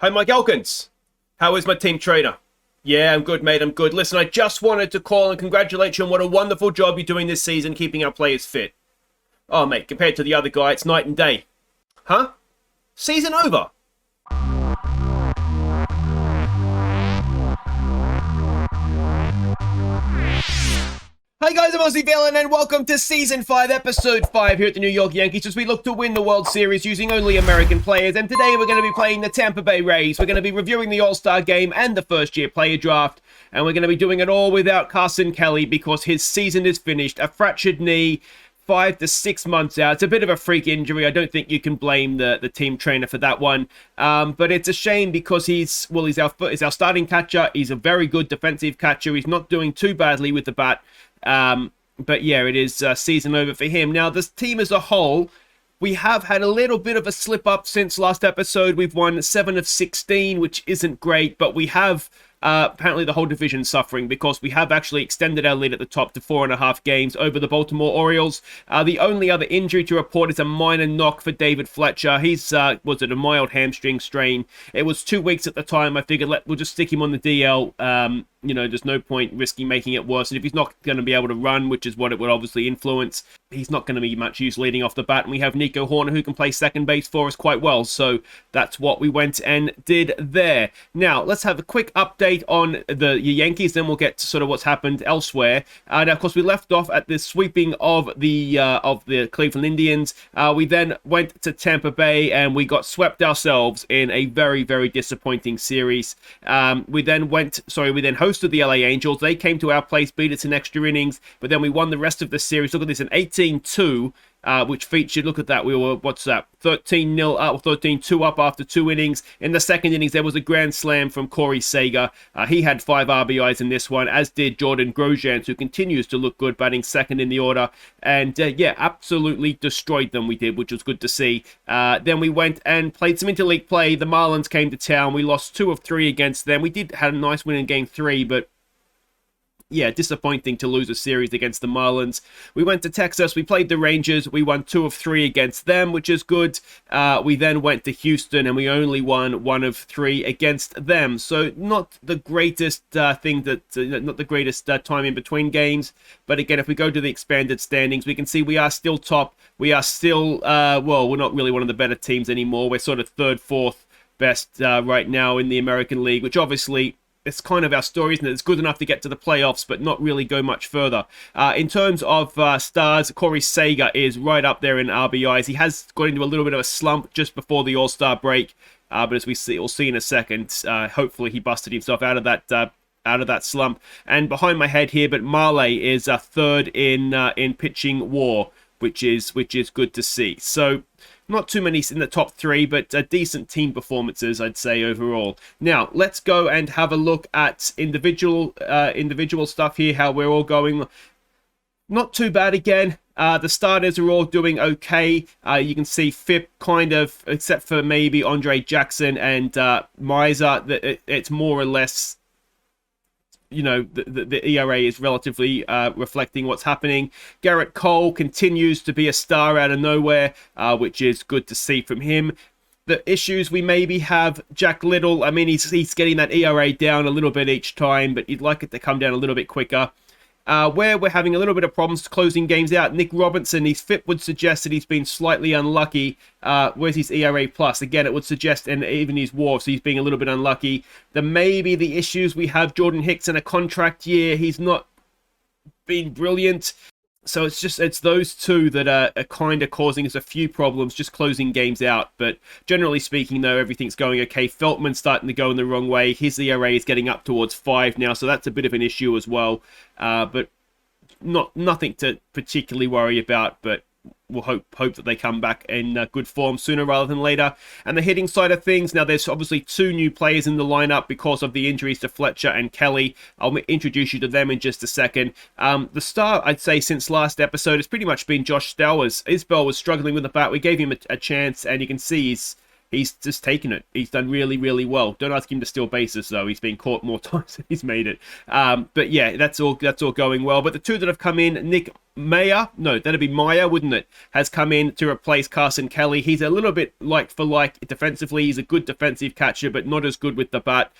Hi, Mike Elkins. How is my team trainer? Yeah, I'm good, mate. I'm good. Listen, I just wanted to call and congratulate you on what a wonderful job you're doing this season keeping our players fit. Oh, mate, compared to the other guy, it's night and day. Huh? Season over. Hi guys, I'm Aussie Villain and welcome to Season 5, Episode 5 here at the New York Yankees as we look to win the World Series using only American players. And today we're going to be playing the Tampa Bay Rays. We're going to be reviewing the All-Star Game and the first-year player draft. And we're going to be doing it all without Carson Kelly because his season is finished. A fractured knee, 5 to 6 months out. It's a bit of a freak injury. I don't think you can blame the team trainer for that one. But it's a shame because he's our starting catcher. He's a very good defensive catcher. He's not doing too badly with the bat. But yeah, it is season over for him. Now, this team as a whole, we have had a little bit of a slip up since last episode. We've won 7 of 16, which isn't great, but we have apparently the whole division suffering because we have actually extended our lead at the top to 4.5 games over the Baltimore Orioles. The only other injury to report is a minor knock for David Fletcher. He's, was it a mild hamstring strain? It was 2 weeks at the time. I figured we'll just stick him on the DL. You know, there's no point risking making it worse. And if he's not going to be able to run, which is what it would obviously influence, he's not going to be much use leading off the bat. And we have Nico Horner who can play second base for us quite well. So that's what we went and did there. Now, let's have a quick update on the Yankees. Then we'll get to sort of what's happened elsewhere. And of course, we left off at the sweeping of the Cleveland Indians. We then went to Tampa Bay and we got swept ourselves in a very, very disappointing series. We then hosted the LA Angels. They came to our place, beat us in extra innings, but then we won the rest of the series. Look at this, an 18-2, which featured, look at that, we were, 13-0 up, 13-2 up after 2 innings. In the second innings, there was a grand slam from Corey Seager. He had 5 RBIs in this one, as did Jordan Grosjean, who continues to look good, batting second in the order. And yeah, absolutely destroyed them, we did, which was good to see. Then we went and played some interleague play. The Marlins came to town. We lost 2 of 3 against them. We did have a nice win in game 3, but yeah, disappointing to lose a series against the Marlins. We went to Texas. We played the Rangers. We won 2 of 3 against them, which is good. We then went to Houston, and we only won 1 of 3 against them. So not the greatest not the greatest time in between games. But again, if we go to the expanded standings, we can see we are still top. We are still, we're not really one of the better teams anymore. We're sort of 3rd, 4th best right now in the American League, which obviously, it's kind of our story, isn't it? It's good enough to get to the playoffs, but not really go much further. In terms of stars, Corey Seager is right up there in RBIs. He has got into a little bit of a slump just before the All-Star break, but as we'll see in a second, hopefully he busted himself out of that slump. And behind my head here, but Marley is 3rd in pitching WAR, which is good to see. So not too many in the top 3, but decent team performances, I'd say, overall. Now, let's go and have a look at individual stuff here, how we're all going. Not too bad again. The starters are all doing okay. You can see FIP kind of, except for maybe Andre Jackson and Miser, it's more or less, you know, the ERA is relatively reflecting what's happening. Garrett Cole continues to be a star out of nowhere, which is good to see from him. The issues we maybe have, Jack Little, I mean, he's getting that ERA down a little bit each time, but you'd like it to come down a little bit quicker. Where we're having a little bit of problems closing games out, Nick Robinson, his FIP would suggest that he's been slightly unlucky. Where's his ERA plus? Again, it would suggest, and even his WAR, so he's being a little bit unlucky. Maybe the issues we have, Jordan Hicks in a contract year, he's not been brilliant. So it's those two that are kind of causing us a few problems, just closing games out. But generally speaking, though, everything's going okay. Feltman's starting to go in the wrong way. His ERA is getting up towards 5 now, so that's a bit of an issue as well. But nothing to particularly worry about, but we'll hope that they come back in good form sooner rather than later. And the hitting side of things, now there's obviously 2 new players in the lineup because of the injuries to Fletcher and Kelly. I'll introduce you to them in just a second. The star, I'd say, since last episode has pretty much been Josh Stowers. Isbell was struggling with the bat. We gave him a chance, and you can see he's just taken it. He's done really, really well. Don't ask him to steal bases, though. He's been caught more times than he's made it. But yeah, that's all going well. But the 2 that have come in, Nick that'd be Meyer, wouldn't it? Has come in to replace Carson Kelly. He's a little bit like for like defensively. He's a good defensive catcher, but not as good with the bat.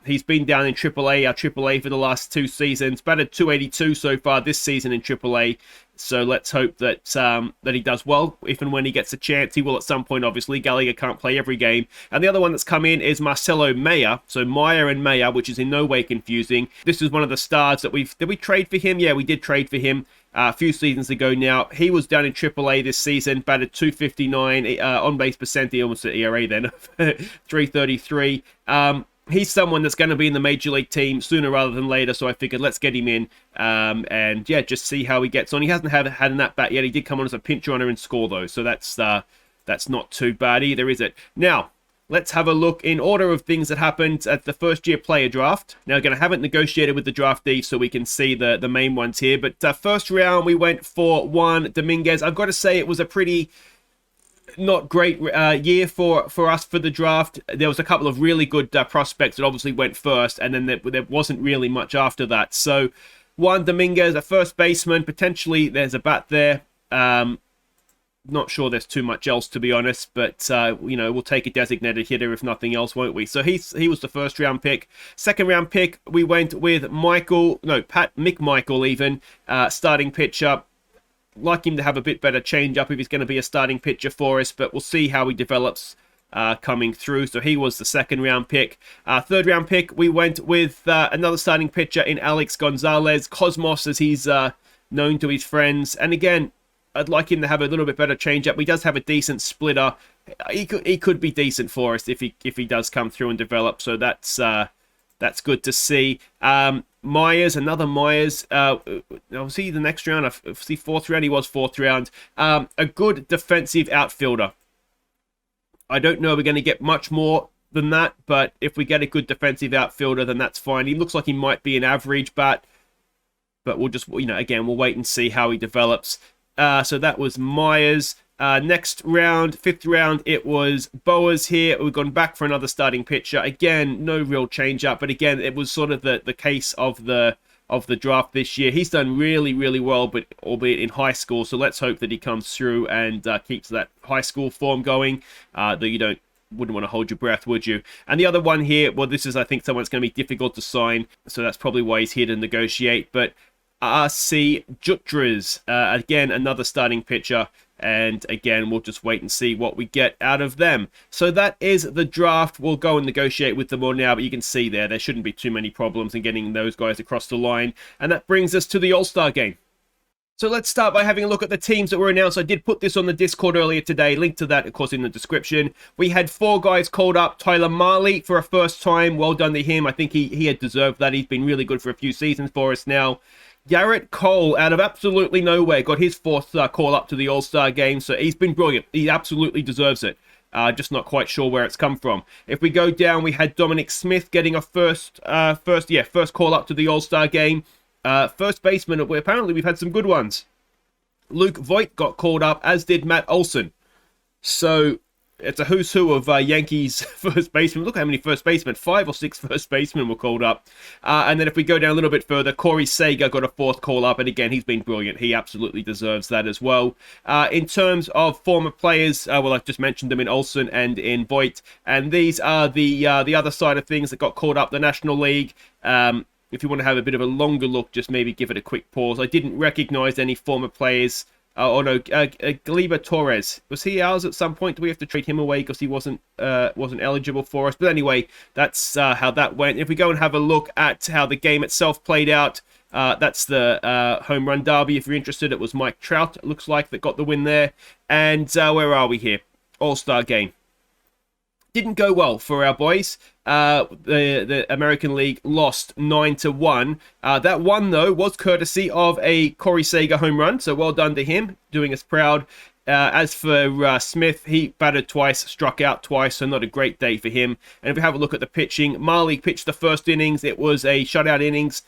He's been down in AAA, our AAA for the last 2 seasons. Batted .282 so far this season in AAA. So let's hope that that he does well. If and when he gets a chance, he will at some point, obviously. Gallagher can't play every game. And the other one that's come in is Marcelo Meyer. So Meyer and Meyer, which is in no way confusing. This is one of the stars that did we trade for him? Yeah, we did trade for him a few seasons ago now. He was down in AAA this season, batted .259, on-base percentage, almost at ERA then, .333. He's someone that's going to be in the Major League team sooner rather than later, so I figured let's get him in and, yeah, just see how he gets on. He hasn't had an at-bat yet. He did come on as a pinch runner and score, though, so that's not too bad either, is it? Now, let's have a look in order of things that happened at the first-year player draft. Now, again, I haven't negotiated with the draftee, so we can see the main ones here, but first round, we went for Juan Dominguez. I've got to say it was a pretty not great year for us for the draft. There was a couple of really good prospects that obviously went first, and then there wasn't really much after that. So Juan Dominguez, a first baseman, potentially there's a bat there. Not sure there's too much else, to be honest, but we'll take a designated hitter if nothing else, won't we? So he was the first round pick. Second round pick, we went with Pat McMichael even, starting pitcher. Like him to have a bit better change-up if he's going to be a starting pitcher for us, but we'll see how he develops coming through. So he was the second round pick. Third round pick, we went with another starting pitcher in Alex Gonzalez, Cosmos, as he's known to his friends. And again, I'd like him to have a little bit better change-up. He does have a decent splitter. He could be decent for us if he does come through and develop. So that's good to see. Another Myers. Was he the next round? Was he fourth round? He was fourth round. A good defensive outfielder. I don't know if we're going to get much more than that, but if we get a good defensive outfielder, then that's fine. He looks like he might be an average bat, but we'll just, again, we'll wait and see how he develops. So that was Myers. Next round, fifth round, it was Boas here. We've gone back for another starting pitcher. Again, no real change up, but again, it was sort of the case of the draft this year. He's done really, really well, but albeit in high school. So let's hope that he comes through and keeps that high school form going. Though you wouldn't want to hold your breath, would you? And the other one here, well, this is, I think, someone that's going to be difficult to sign. So that's probably why he's here to negotiate. But R.C. Jutras, again, another starting pitcher. And again, we'll just wait and see what we get out of them. So that is the draft. We'll go and negotiate with them all now, but you can see there shouldn't be too many problems in getting those guys across the line. And that brings us to the All-Star game. So let's start by having a look at the teams that were announced. I did put this on the Discord earlier today. Link to that, of course, in the description. We had 4 guys called up. Tyler Marley for a first time. Well done to him. I think he had deserved that. He's been really good for a few seasons for us now. Garrett Cole, out of absolutely nowhere, got his 4th call up to the All-Star game, so he's been brilliant. He absolutely deserves it. Just not quite sure where it's come from. If we go down, we had Dominic Smith getting a first call up to the All-Star game. First baseman, apparently we've had some good ones. Luke Voigt got called up, as did Matt Olson. So it's a who's who of Yankees first basemen. Look how many first basemen. 5 or 6 first basemen were called up. And then if we go down a little bit further, Corey Seager got a 4th call up. And again, he's been brilliant. He absolutely deserves that as well. In terms of former players, well, I've just mentioned them in Olsen and in Voigt. And these are the other side of things that got called up, the National League. If you want to have a bit of a longer look, just maybe give it a quick pause. I didn't recognize any former players. Gleyber Torres, was he ours at some point? Do we have to trade him away because he wasn't eligible for us? But anyway, that's how that went. If we go and have a look at how the game itself played out, that's the home run derby. If you're interested, it was Mike Trout, it looks like, that got the win there. And where are we here? All-Star game. Didn't go well for our boys. The American League lost 9-1. That one, though, was courtesy of a Corey Seager home run, so well done to him, doing us proud. As for Smith, he batted twice, struck out twice, so not a great day for him. And if we have a look at the pitching, Marley pitched the first innings. It was a shutout innings.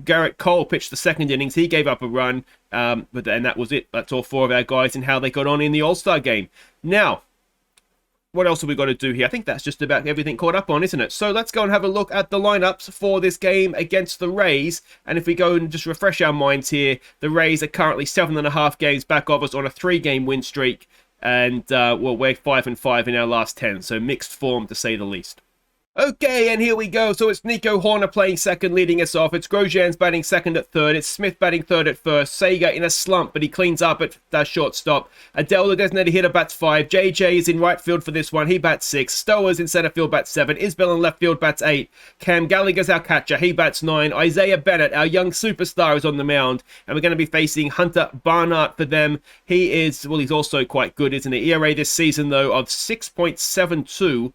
Garrett Cole pitched the second innings. He gave up a run, but then that was it. That's all 4 of our guys and how they got on in the All-Star game. Now, what else have we got to do here? I think that's just about everything caught up on, isn't it? So let's go and have a look at the lineups for this game against the Rays. And if we go and just refresh our minds here, the Rays are currently 7.5 games back of us on a 3-game win streak. And, well, we're 5-5 in our last 10. So mixed form, to say the least. Okay, and here we go. So it's Nico Horner playing second, leading us off. It's Grosjean's batting second at third. It's Smith batting third at first. Sega in a slump, but he cleans up at shortstop. Adele, the designated hitter, bats 5. JJ is in right field for this one. He bats 6. Stowers in center field bats 7. Isbell in left field bats 8. Cam Gallagher's our catcher. He bats 9. Isaiah Bennett, our young superstar, is on the mound. And we're going to be facing Hunter Barnhart for them. He is, well, he's also quite good, isn't he? ERA this season, though, of 6.72.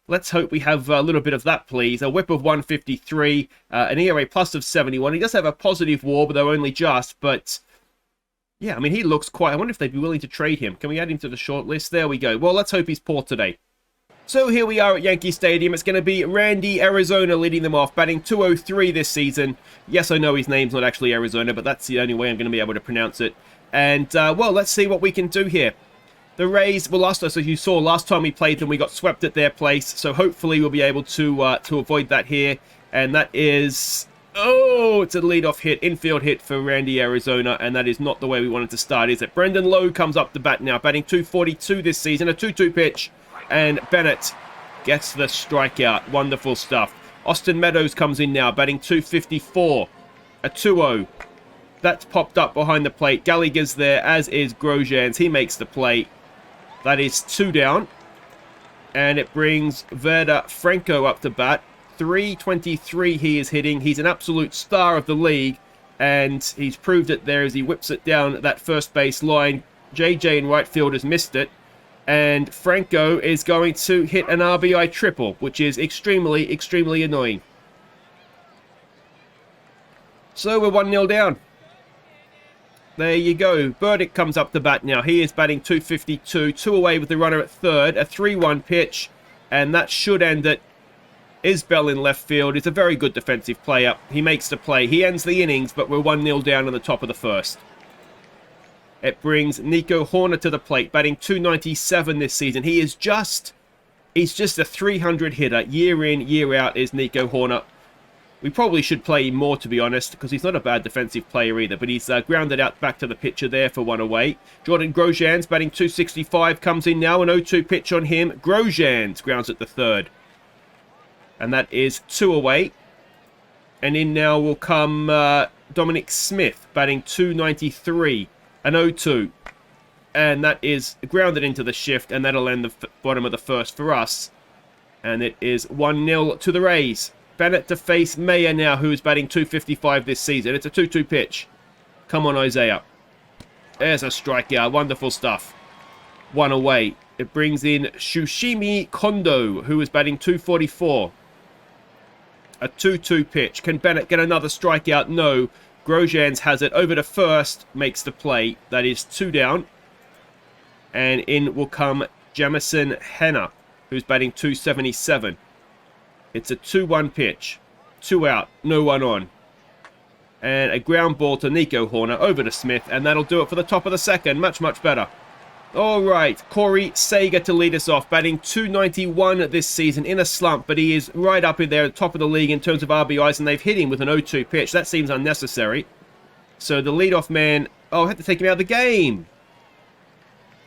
Let's hope we have a little bit of that, please. A whip of 153, an ERA plus of 71. He does have a positive WAR, but though only just. But, yeah, I mean, he looks quite... I wonder if they'd be willing to trade him. Can we add him to the short list? There we go. Well, let's hope he's poor today. So here we are at Yankee Stadium. It's going to be Randy Arizona leading them off, batting 203 this season. Yes, I know his name's not actually Arizona, but that's the only way I'm going to be able to pronounce it. And, well, let's see what we can do here. The Rays, well, as you saw, last time we played them, we got swept at their place. So hopefully we'll be able to avoid that here. And that is... Oh, it's a leadoff hit, infield hit for Randy Arizona. And that is not the way we wanted to start, is it? Brendan Lowe comes up to bat now, batting 242 this season. A 2-2 pitch. And Bennett gets the strikeout. Wonderful stuff. Austin Meadows comes in now, batting 254. A 2-0. That's popped up behind the plate. Gallagher's there, as is Grosjean's. He makes the play. That is 2 down. And it brings Verda Franco up to bat. 323 he is hitting. He's an absolute star of the league. And he's proved it there as he whips it down that first base line. JJ in right field has missed it. And Franco is going to hit an RBI triple, which is extremely, extremely annoying. So we're 1-0 down. There you go. Burdick comes up to bat now. He is batting 252. 2 away with the runner at third. A 3-1 pitch. And that should end it. Isbell in left field is a very good defensive player. He makes the play. He ends the innings, but we're 1-0 down on the top of the first. It brings Nico Horner to the plate, batting 297 this season. He's just a 300 hitter. Year in, year out is Nico Horner. We probably should play him more, to be honest, because he's not a bad defensive player either. But he's grounded out back to the pitcher there for 1 away. Jordan Grosjean's batting 265 comes in now. An 0-2 pitch on him. Grosjean's grounds at the third. And that is 2 away. And in now will come Dominic Smith batting 293. An 0-2. And that is grounded into the shift. And that'll end the bottom of the first for us. And it is 1-0 to the Rays. Bennett to face Mayer now, who's batting 255 this season. It's a 2-2 pitch. Come on, Isaiah. There's a strikeout. Wonderful stuff. 1 away. It brings in Shushimi Kondo, who is batting 244. A 2-2 pitch. Can Bennett get another strikeout? No. Grosjean's has it over to first. Makes the play. That is 2 down. And in will come Jamison Henner, who's batting 277. It's a 2-1 pitch. 2 out. No one on. And a ground ball to Nico Horner over to Smith. And that'll do it for the top of the second. Much, much better. All right. Corey Seager to lead us off. Batting 291 this season in a slump. But he is right up in there at the top of the league in terms of RBIs. And they've hit him with an 0-2 pitch. That seems unnecessary. So the leadoff man... Oh, I had to take him out of the game.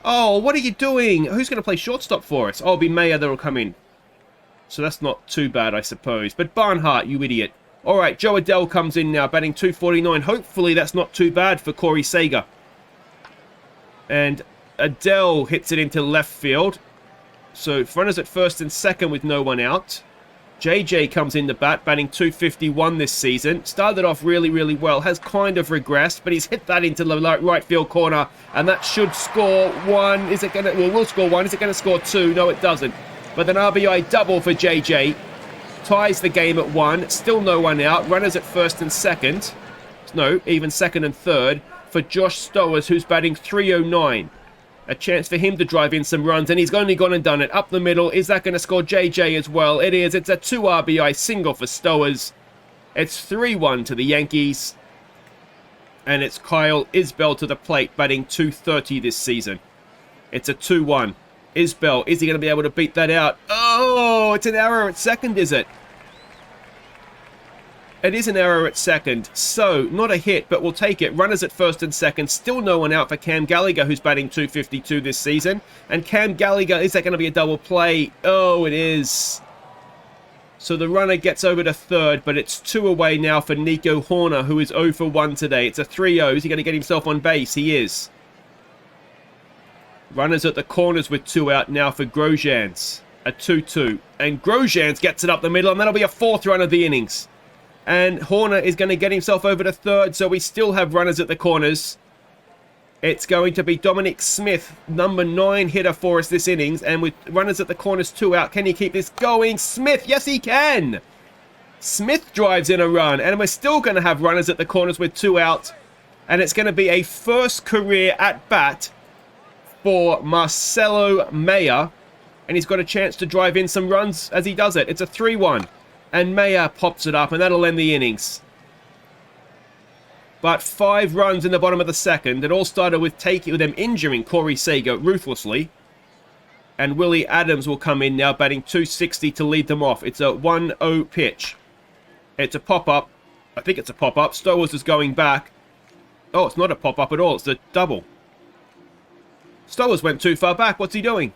Oh, what are you doing? Who's going to play shortstop for us? Oh, it'll be Mayer that will come in. So that's not too bad, I suppose. But Barnhart, you idiot. All right, Joe Adele comes in now, batting 249. Hopefully that's not too bad for Corey Seager. And Adele hits it into left field. So runners at first and second with no one out. JJ comes in the bat, batting 251 this season. Started off really, really well. Has kind of regressed, but he's hit that into the right field corner. And that should score 1. Is it going to... Well, we'll score 1. Is it going to score 2? No, it doesn't. But an RBI double for JJ. Ties the game at 1. Still no one out. Runners at first and second. No, even second and third. For Josh Stowers, who's batting 309. A chance for him to drive in some runs. And he's only gone and done it. Up the middle. Is that going to score JJ as well? It is. It's a 2 RBI single for Stowers. It's 3-1 to the Yankees. And it's Kyle Isbell to the plate, batting 230 this season. It's a 2-1. Isbell, is he going to be able to beat that out? Oh, it's an error at second, is it? It is an error at second, so not a hit, but we'll take it. Runners at first and second, still no one out for Cam Gallagher, who's batting .252 this season. And Cam Gallagher, is that going to be a double play? Oh, it is. So the runner gets over to third, but it's 2 away now for Nico Horner, who is 0 for 1 today. It's a 3-0. Is he going to get himself on base? He is. Runners at the corners with 2 out now for Grosjeans. A 2-2. And Grosjeans gets it up the middle, and that'll be a 4th run of the innings. And Horner is going to get himself over to third, so we still have runners at the corners. It's going to be Dominic Smith, number 9 hitter for us this innings. And with runners at the corners 2 out, can he keep this going? Smith, yes he can! Smith drives in a run, and we're still going to have runners at the corners with 2 out. And it's going to be a first career at-bat for Marcelo Mayer. And he's got a chance to drive in some runs as he does it. It's a 3-1. And Mayer pops it up, and that'll end the innings. But 5 runs in the bottom of the second. It all started with them injuring Corey Seager ruthlessly. And Willie Adams will come in now, batting .260 to lead them off. It's a 1-0 pitch. It's a pop-up. I think it's a pop-up. Stowers is going back. Oh, it's not a pop-up at all. It's a double. Stowers went too far back. What's he doing?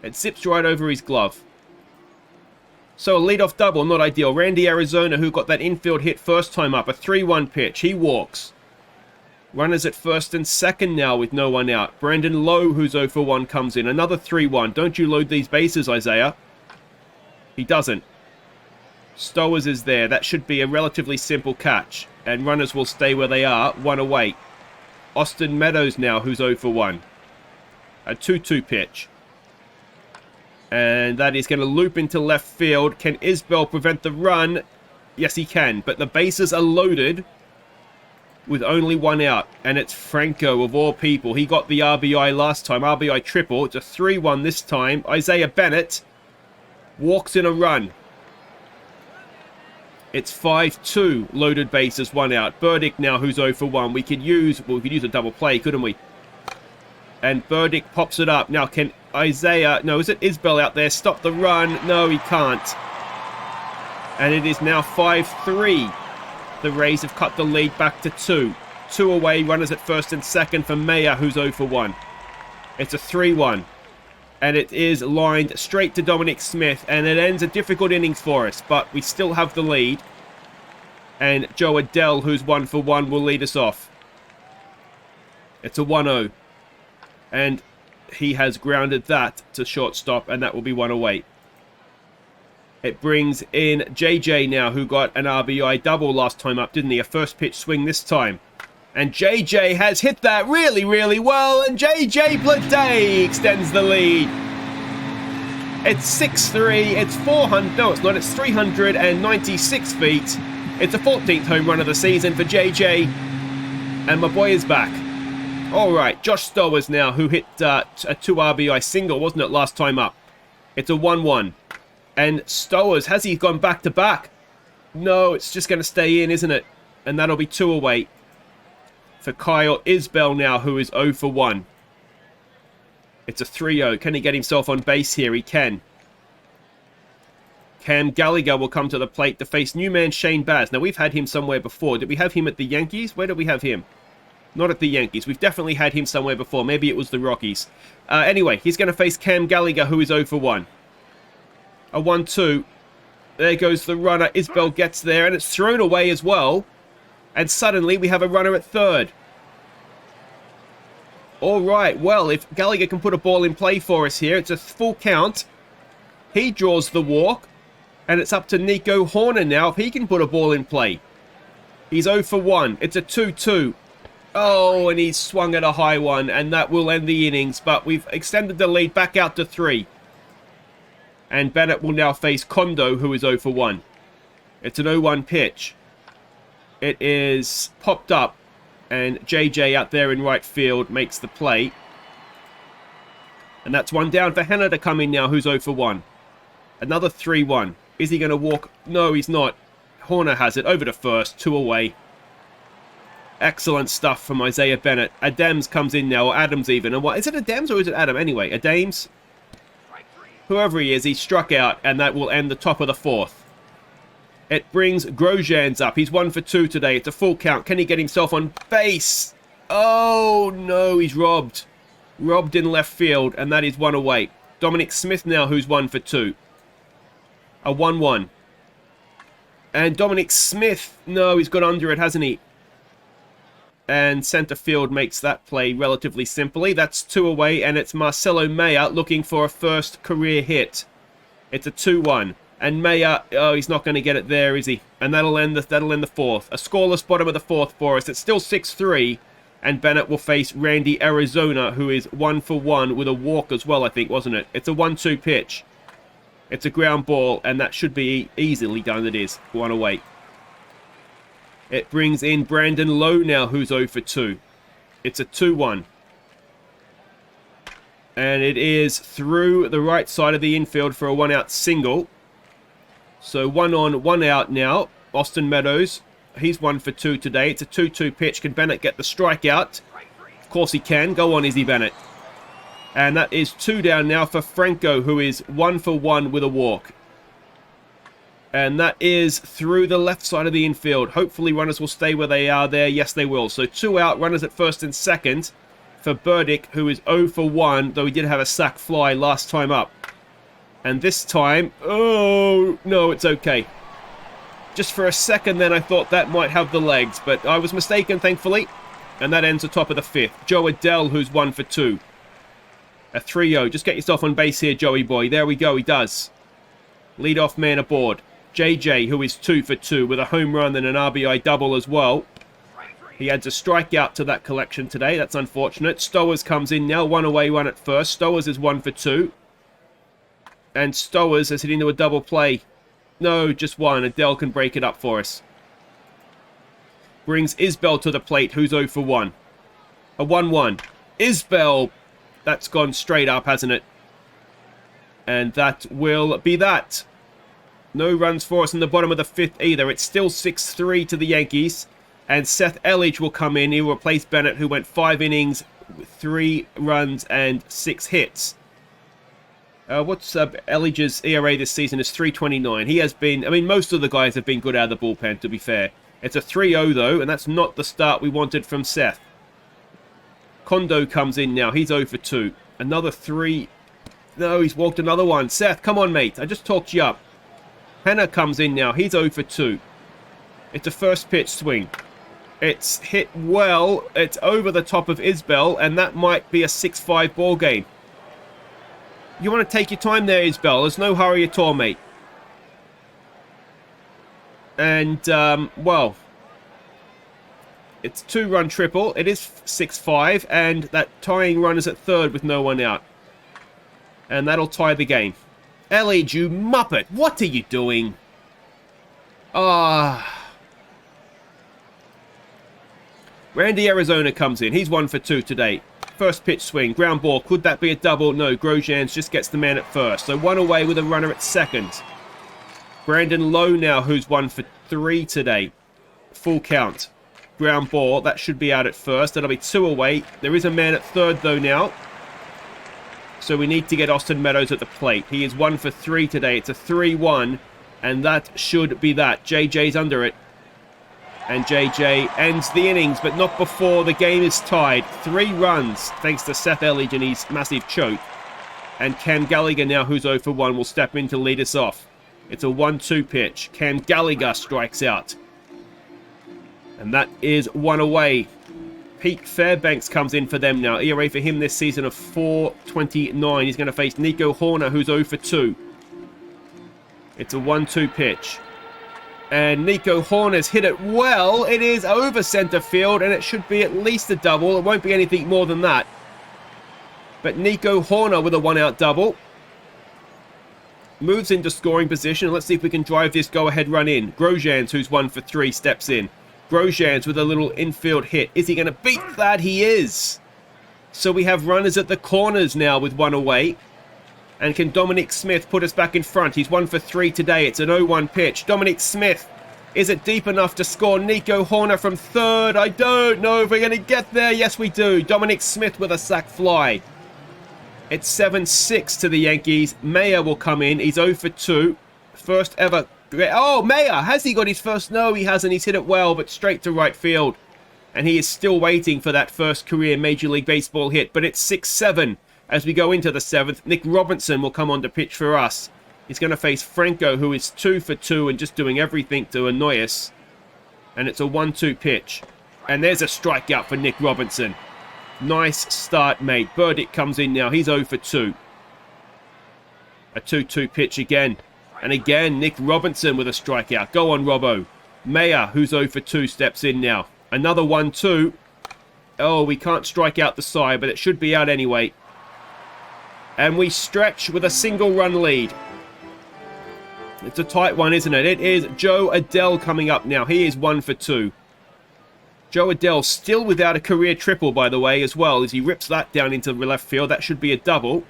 It zips right over his glove. So a leadoff double, not ideal. Randy Arizona, who got that infield hit first time up. A 3-1 pitch. He walks. Runners at first and second now with no one out. Brandon Lowe, who's 0 for 1, comes in. Another 3-1. Don't you load these bases, Isaiah. He doesn't. Stowers is there. That should be a relatively simple catch. And runners will stay where they are. 1 away. Austin Meadows now, who's 0 for 1. A 2-2 pitch. And that is going to loop into left field. Can Isbell prevent the run? Yes, he can. But the bases are loaded with only 1 out. And it's Franco, of all people. He got the RBI last time. RBI triple. It's a 3-1 this time. Isaiah Bennett walks in a run. It's 5-2. Loaded bases, 1 out. Burdick now, who's 0 for 1. We could use a double play, couldn't we? And Burdick pops it up. Now, can Isaiah... No, is it Isbell out there? Stop the run. No, he can't. And it is now 5-3. The Rays have cut the lead back to 2. 2 away, runners at first and second for Mayer, who's 0 for 1. It's a 3-1. And it is lined straight to Dominic Smith. And it ends a difficult innings for us. But we still have the lead. And Joe Adele, who's 1 for 1, will lead us off. It's a 1-0. And he has grounded that to shortstop, and that will be 1 away. It brings in JJ now, who got an RBI double last time up, didn't he? A first pitch swing this time. And JJ has hit that really, really well, and JJ Bleday extends the lead. It's 6-3, it's 400, no it's not, it's 396 feet. It's a 14th home run of the season for JJ, and my boy is back. Alright, Josh Stowers now, who hit a 2 RBI single, wasn't it, last time up? It's a 1-1. And Stowers, has he gone back to back? No, it's just going to stay in, isn't it? And that'll be 2 away for Kyle Isbell now, who is 0 for 1. It's a 3-0. Can he get himself on base here? He can. Cam Gallagher will come to the plate to face new man Shane Baz. Now, we've had him somewhere before. Did we have him at the Yankees? Where did we have him? Not at the Yankees. We've definitely had him somewhere before. Maybe it was the Rockies. Anyway, he's going to face Cam Gallagher, who is 0 for 1. A 1-2. There goes the runner. Isbell gets there, and it's thrown away as well. And suddenly, we have a runner at third. Alright, well, if Gallagher can put a ball in play for us here, it's a full count. He draws the walk. And it's up to Nico Horner now, if he can put a ball in play. He's 0 for 1. It's a 2-2. Oh, and he's swung at a high one, and that will end the innings. But we've extended the lead back out to 3. And Bennett will now face Kondo, who is 0 for 1. It's an 0-1 pitch. It is popped up, and JJ out there in right field makes the play. And that's 1 down for Henner to come in now, who's 0 for 1. Another 3-1. Is he going to walk? No, he's not. Horner has it over to first, 2 away. Excellent stuff from Isaiah Bennett. Adams comes in now, or Adams even. And what is it, Adams or is it Adam? Anyway, Adams. Whoever he is, he struck out, and that will end the top of the fourth. It brings Grosjean's up. He's 1 for 2 today. It's a full count. Can he get himself on base? Oh, no, he's robbed. Robbed in left field, and that is 1 away. Dominic Smith now, who's 1 for 2. A 1-1. And Dominic Smith, no, he's got under it, hasn't he? And center field makes that play relatively simply. That's 2 away, and it's Marcelo Maya looking for a first career hit. It's a 2-1. And Maya, oh, he's not going to get it there, is he? And that'll end the fourth. A scoreless bottom of the fourth for us. It's still 6-3. And Bennett will face Randy Arizona, who is 1 for 1 with a walk as well, I think, wasn't it? It's a 1-2 pitch. It's a ground ball, and that should be easily done. It is 1 away. It brings in Brandon Lowe now, who's 0 for 2. It's a 2-1. And it is through the right side of the infield for a 1-out single. So 1 on, 1 out now. Austin Meadows, he's 1 for 2 today. It's a 2-2 pitch. Can Bennett get the strikeout? Of course he can. Go on, Izzy Bennett. And that is 2 down now for Franco, who is 1 for 1 with a walk. And that is through the left side of the infield. Hopefully runners will stay where they are there. Yes, they will. So 2 out, runners at first and second for Burdick, who is 0 for 1, though he did have a sac fly last time up. And this time, oh, no, it's okay. Just for a second then I thought that might have the legs, but I was mistaken, thankfully. And that ends the top of the fifth. Joe Adell, who's 1 for 2. A 3-0. Just get yourself on base here, Joey boy. There we go, he does. Leadoff man aboard. JJ, who is 2 for 2 with a home run and an RBI double as well. He adds a strikeout to that collection today. That's unfortunate. Stowers comes in now. 1 away, 1 at first. Stowers is 1 for 2. And Stowers has hit into a double play. No, just 1. Adele can break it up for us. Brings Isbell to the plate, who's 0 for 1. A 1-1. Isbell, that's gone straight up, hasn't it? And that will be that. No runs for us in the bottom of the fifth either. It's still 6-3 to the Yankees. And Seth Elledge will come in. He'll replace Bennett, who went 5 innings, 3 runs, and 6 hits. What's Elledge's ERA this season is 3.29. He has been, I mean, most of the guys have been good out of the bullpen, to be fair. It's a 3-0, though, and that's not the start we wanted from Seth. Kondo comes in now. He's 0 for 2. Another 3. No, he's walked another one. Seth, come on, mate. I just talked you up. Hanna comes in now. He's 0 for 2. It's a first pitch swing. It's hit well. It's over the top of Isbell, and that might be a 6-5 ball game. You want to take your time there, Isbell. There's no hurry at all, mate. And, well, it's 2-run triple. It is 6-5, and that tying run is at third with no one out. And that'll tie the game. Elledge, you muppet! What are you doing? Randy Arizona comes in. He's 1 for 2 today. First pitch swing. Ground ball. Could that be a double? No. Grosjean just gets the man at first. So 1 away with a runner at second. Brandon Lowe now, who's 1 for 3 today. Full count. Ground ball. That should be out at first. That'll be 2 away. There is a man at third, though, now. So we need to get Austin Meadows at the plate. He is 1 for 3 today. It's a 3-1. And that should be that. JJ's under it. And JJ ends the innings, but not before the game is tied. 3 runs, thanks to Seth Elledge and his massive choke. And Cam Gallagher now, who's 0 for 1, will step in to lead us off. It's a 1-2 pitch. Cam Gallagher strikes out. And that is 1 away. Pete Fairbanks comes in for them now. ERA for him this season of 4.29. He's going to face Nico Horner, who's 0 for 2. It's a 1-2 pitch. And Nico Horner's hit it well. It is over center field, and it should be at least a double. It won't be anything more than that. But Nico Horner with a 1-out double. Moves into scoring position. Let's see if we can drive this go-ahead run in. Grosjean, who's 1 for 3, steps in. Grosjean with a little infield hit. Is he going to beat that? He is. So we have runners at the corners now with 1 away. And can Dominic Smith put us back in front? He's 1 for 3 today. It's an 0-1 pitch. Dominic Smith Is it deep enough to score Nico Hoerner from third? I don't know if we're going to get there. Yes, we do. Dominic Smith with a sac fly. It's 7-6 to the Yankees. Mayer will come in. He's 0 for 2. First ever. Oh, Mayer. Has he got his first? No, he hasn't. He's hit it well, but straight to right field. And he is still waiting for that first career Major League Baseball hit. But it's 6-7 as we go into the 7th. Nick Robinson will come on to pitch for us. He's going to face Franco, who is 2 for 2 and just doing everything to annoy us. And it's a 1-2 pitch. And there's a strikeout for Nick Robinson. Nice start, mate. Burdick comes in now. He's 0 for 2. A 2-2 pitch again. And again, Nick Robinson with a strikeout. Go on, Robbo. Mayer, who's 0 for 2, steps in now. Another 1-2. Oh, we can't strike out the side, but it should be out anyway. And we stretch with a single-run lead. It's a tight one, isn't it? It is Joe Adele coming up now. He is 1 for 2. Joe Adele still without a career triple, by the way, as well, as he rips that down into left field. That should be a double.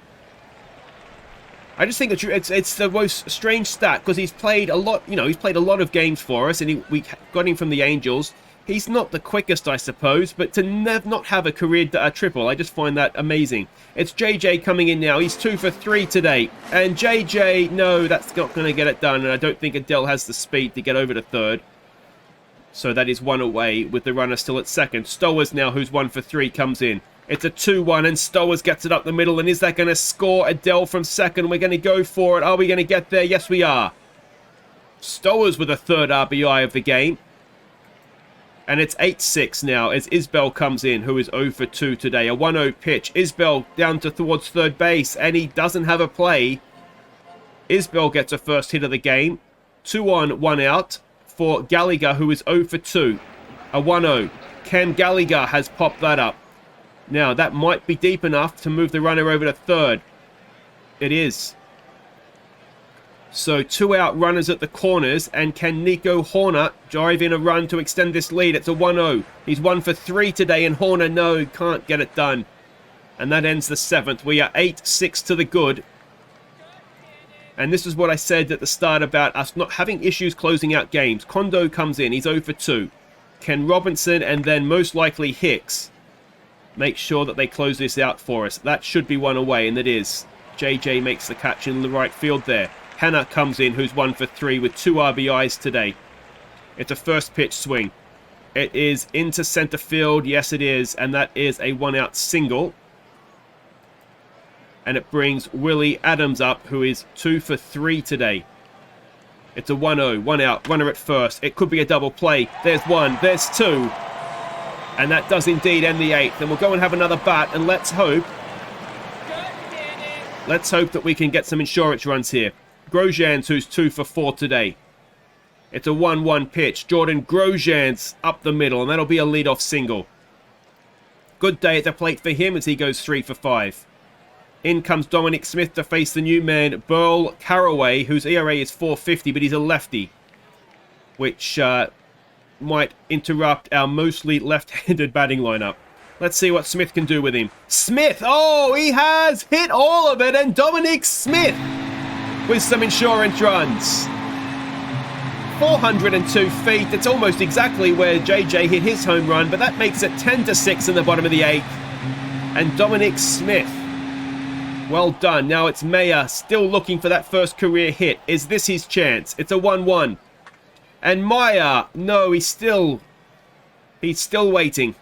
I just think it's the most strange stat, because he's played a lot, he's played a lot of games for us, and we got him from the Angels. He's not the quickest, I suppose, but to not have a career triple, I just find that amazing. It's JJ coming in now. He's 2 for 3 today. And JJ, no, that's not going to get it done, and I don't think Adele has the speed to get over to third. So that is 1 away with the runner still at second. Stowers now, who's 1 for 3, comes in. It's a 2-1, and Stowers gets it up the middle, and is that going to score Adele from second? We're going to go for it. Are we going to get there? Yes, we are. Stowers with a third RBI of the game. And it's 8-6 now as Isbell comes in, who is 0 for 2 today. A 1-0 pitch. Isbell down towards third base, and he doesn't have a play. Isbell gets a first hit of the game. 2 on, 1 out for Gallagher, who is 0 for 2. A 1-0. Cam Gallagher has popped that up. Now, that might be deep enough to move the runner over to third. It is. So 2 out runners at the corners, and can Nico Hoerner drive in a run to extend this lead? It's a 1-0. He's 1 for 3 today, and Hoerner, no, can't get it done. And that ends the 7th. We are 8-6 to the good. And this is what I said at the start about us not having issues closing out games. Kondo comes in. He's 0 for 2. Ken Robinson, and then most likely Hicks, make sure that they close this out for us. That should be 1 away, and it is. JJ makes the catch in the right field there. Hannah comes in, who's 1 for 3 with 2 RBIs today. It's a first pitch swing. It is into center field. Yes, it is. And that is a 1-out single. And it brings Willie Adams up, who is 2 for 3 today. It's a 1-0, 1 out, runner at first. It could be a double play. There's 1, there's 2. And that does indeed end the 8th. And we'll go and have another bat, and let's hope that we can get some insurance runs here. Grosjean's, who's 2 for 4 today. It's a 1-1 pitch. Jordan Grosjean's up the middle, and that'll be a leadoff single. Good day at the plate for him as he goes 3 for 5. In comes Dominic Smith to face the new man, Burl Carraway, whose ERA is 4.50, but he's a lefty, which might interrupt our mostly left-handed batting lineup. Let's see what Smith can do with him. Smith! Oh, he has hit all of it, and Dominic Smith with some insurance runs. 402 feet. It's almost exactly where JJ hit his home run, but that makes it 10-6 in the bottom of the 8th. And Dominic Smith, well done. Now it's Mayer still looking for that first career hit. Is this his chance? It's a 1-1. And Mayer, no, he's still waiting.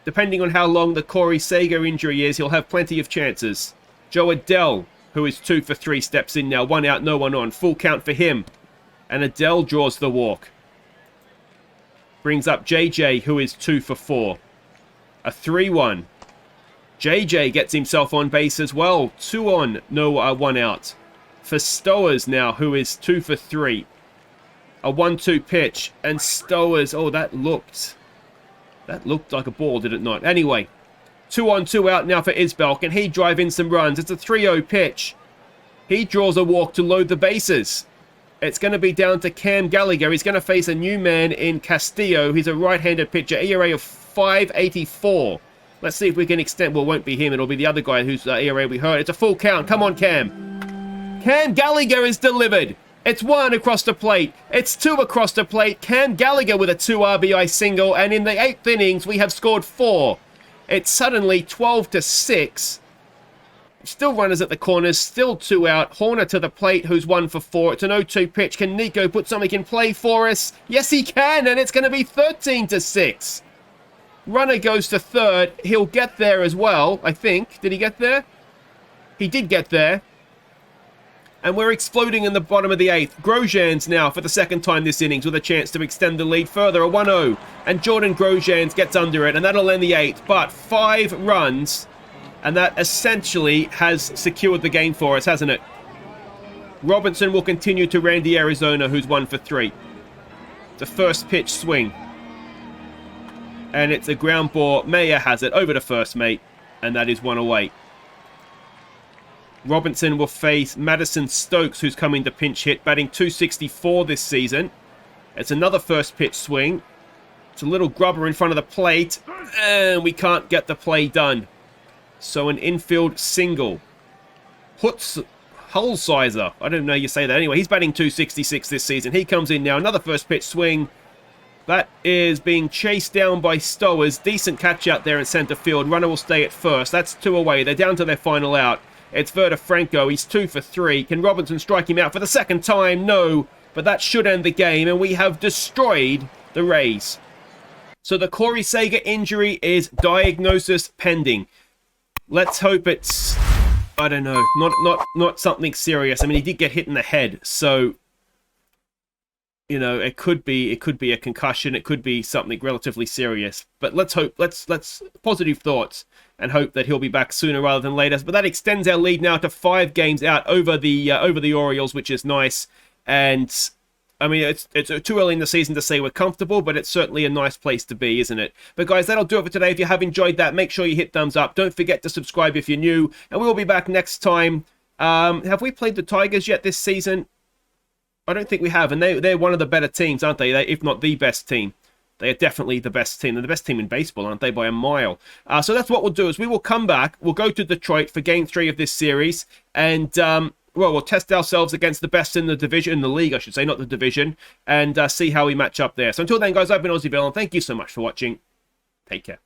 Depending on how long the Corey Seager injury is, he'll have plenty of chances. Joe Adele, who is 2 for 3, steps in now. 1 out, no one on. Full count for him. And Adele draws the walk. Brings up JJ, who is 2 for 4. A 3-1. JJ gets himself on base as well. 2 on, no 1 out. For Stowers now, who is 2 for 3. A 1-2 pitch. And Stowers, oh, that looked like a ball, did it not? Anyway, 2 on, 2 out now for Isbell. Can he drive in some runs? It's a 3-0 pitch. He draws a walk to load the bases. It's going to be down to Cam Gallagher. He's going to face a new man in Castillo. He's a right-handed pitcher. ERA of 5.84. Let's see if we can extend. Well, it won't be him. It'll be the other guy whose ERA we heard. It's a full count. Come on, Cam. Cam Gallagher is delivered. It's 1 across the plate. It's 2 across the plate. Cam Gallagher with a 2 RBI single. And in the 8th innings, we have scored 4. It's suddenly 12-6. Still runners at the corners. Still 2 out. Horner to the plate, who's 1 for 4. It's an 0-2 pitch. Can Nico put something in play for us? Yes, he can. And it's going to be 13-6. Runner goes to third. He'll get there as well, I think. Did he get there? He did get there. And we're exploding in the bottom of the 8th. Grosjean's now, for the second time this innings, with a chance to extend the lead further. A 1-0. And Jordan Grosjean gets under it, and that'll end the 8th. But 5 runs, and that essentially has secured the game for us, hasn't it? Robinson will continue to Randy Arizona, who's 1 for 3. It's a first pitch swing. And it's a ground ball. Mayer has it over to first, mate. And that is 1 away. Robinson will face Madison Stokes, who's coming to pinch hit, batting .264 this season. It's another first pitch swing. It's a little grubber in front of the plate, and we can't get the play done. So an infield single. Hulsizer, I don't know how you say that. Anyway, he's batting .266 this season. He comes in now. Another first pitch swing. That is being chased down by Stowers. Decent catch out there in center field. Runner will stay at first. That's 2 away. They're down to their final out. It's Verder Franco. He's 2 for 3. Can Robinson strike him out for the second time? No. But that should end the game. And we have destroyed the Rays. So the Corey Seager injury is diagnosis pending. Let's hope it's, I don't know, not something serious. I mean, he did get hit in the head. So, you know, it could be a concussion. It could be something relatively serious. But let's hope, let's positive thoughts. And hope that he'll be back sooner rather than later. But that extends our lead now to 5 games out over the Orioles, which is nice. And I mean, it's too early in the season to say we're comfortable, but it's certainly a nice place to be, isn't it? But guys, that'll do it for today. If you have enjoyed that, make sure you hit thumbs up. Don't forget to subscribe if you're new, and we will be back next time. Have we played the Tigers yet this season? I don't think we have, and they're one of the better teams, aren't they? If not the best team. They are definitely the best team. They're the best team in baseball, aren't they, by a mile? So that's what we'll do, is we will come back. We'll go to Detroit for Game 3 of this series. And, well, we'll test ourselves against the best in the division, in the league, I should say, not the division, and see how we match up there. So until then, guys, I've been Aussie Bill, and thank you so much for watching. Take care.